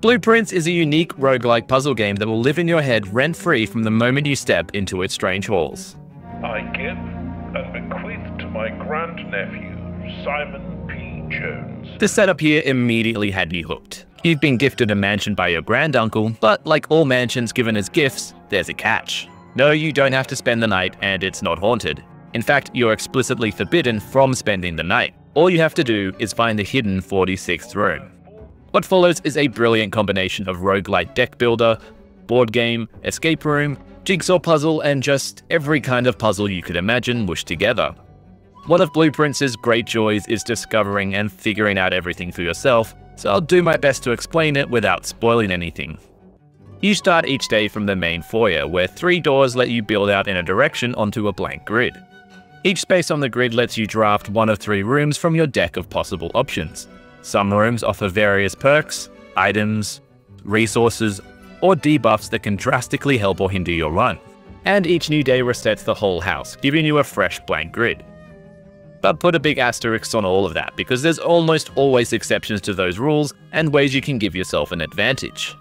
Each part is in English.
Blueprints is a unique roguelike puzzle game that will live in your head rent-free from the moment you step into its strange halls. I give and bequeath to my grandnephew, Simon P. Jones. The setup here immediately had you hooked. You've been gifted a mansion by your granduncle, but like all mansions given as gifts, there's a catch. No, you don't have to spend the night, and it's not haunted. In fact, you're explicitly forbidden from spending the night. All you have to do is find the hidden 46th room. What follows is a brilliant combination of roguelite deck builder, board game, escape room, jigsaw puzzle, and just every kind of puzzle you could imagine mushed together. One of Blueprints' great joys is discovering and figuring out everything for yourself, so I'll do my best to explain it without spoiling anything. You start each day from the main foyer, where 3 doors let you build out in a direction onto a blank grid. Each space on the grid lets you draft 1 of 3 rooms from your deck of possible options. Some rooms offer various perks, items, resources, or debuffs that can drastically help or hinder your run. And each new day resets the whole house, giving you a fresh blank grid. But put a big asterisk on all of that, because there's almost always exceptions to those rules and ways you can give yourself an advantage.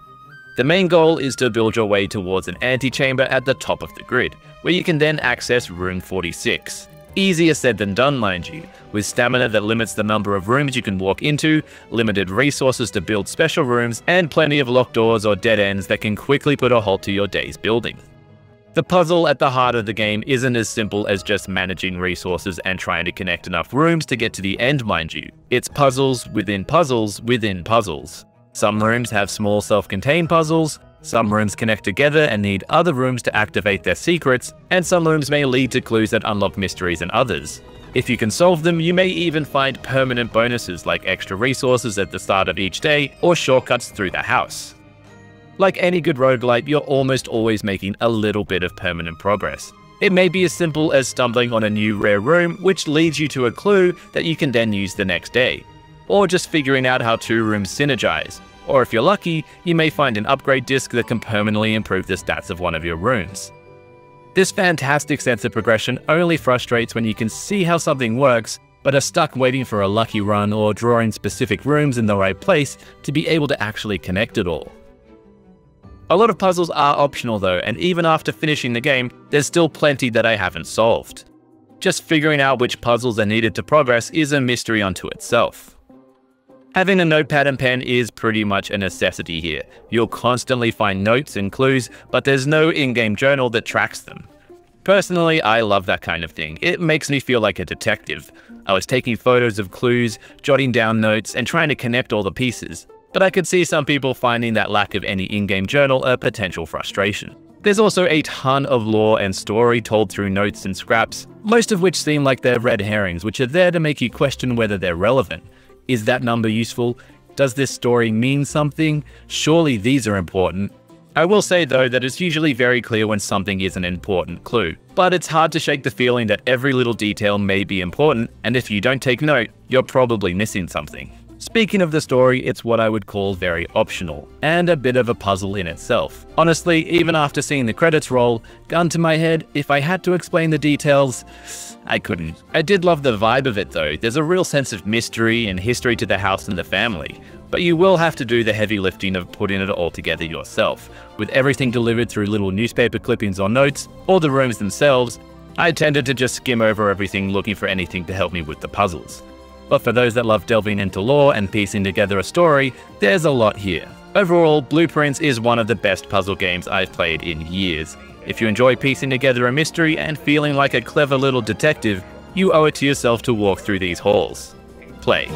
The main goal is to build your way towards an antechamber at the top of the grid, where you can then access room 46. Easier said than done, mind you, with stamina that limits the number of rooms you can walk into, limited resources to build special rooms, and plenty of locked doors or dead ends that can quickly put a halt to your day's building. The puzzle at the heart of the game isn't as simple as just managing resources and trying to connect enough rooms to get to the end, mind you. It's puzzles within puzzles within puzzles. Some rooms have small self-contained puzzles, some rooms connect together and need other rooms to activate their secrets, and some rooms may lead to clues that unlock mysteries in others. If you can solve them, you may even find permanent bonuses like extra resources at the start of each day or shortcuts through the house. Like any good roguelite, you're almost always making a little bit of permanent progress. It may be as simple as stumbling on a new rare room, which leads you to a clue that you can then use the next day, or just figuring out how 2 rooms synergize. Or if you're lucky, you may find an upgrade disc that can permanently improve the stats of one of your rooms. This fantastic sense of progression only frustrates when you can see how something works, but are stuck waiting for a lucky run or drawing specific rooms in the right place to be able to actually connect it all. A lot of puzzles are optional though, and even after finishing the game, there's still plenty that I haven't solved. Just figuring out which puzzles are needed to progress is a mystery unto itself. Having a notepad and pen is pretty much a necessity here. You'll constantly find notes and clues, but there's no in-game journal that tracks them. Personally, I love that kind of thing. It makes me feel like a detective. I was taking photos of clues, jotting down notes, and trying to connect all the pieces. But I could see some people finding that lack of any in-game journal a potential frustration. There's also a ton of lore and story told through notes and scraps, most of which seem like they're red herrings, which are there to make you question whether they're relevant. Is that number useful? Does this story mean something? Surely these are important. I will say though that it's usually very clear when something is an important clue, but it's hard to shake the feeling that every little detail may be important, and if you don't take note, you're probably missing something. Speaking of the story, it's what I would call very optional, and a bit of a puzzle in itself. Honestly, even after seeing the credits roll, gun to my head, if I had to explain the details, I couldn't. I did love the vibe of it though. There's a real sense of mystery and history to the house and the family, but you will have to do the heavy lifting of putting it all together yourself. With everything delivered through little newspaper clippings or notes, or the rooms themselves, I tended to just skim over everything looking for anything to help me with the puzzles. But for those that love delving into lore and piecing together a story, there's a lot here. Overall, Blueprints is one of the best puzzle games I've played in years. If you enjoy piecing together a mystery and feeling like a clever little detective, you owe it to yourself to walk through these halls. Play.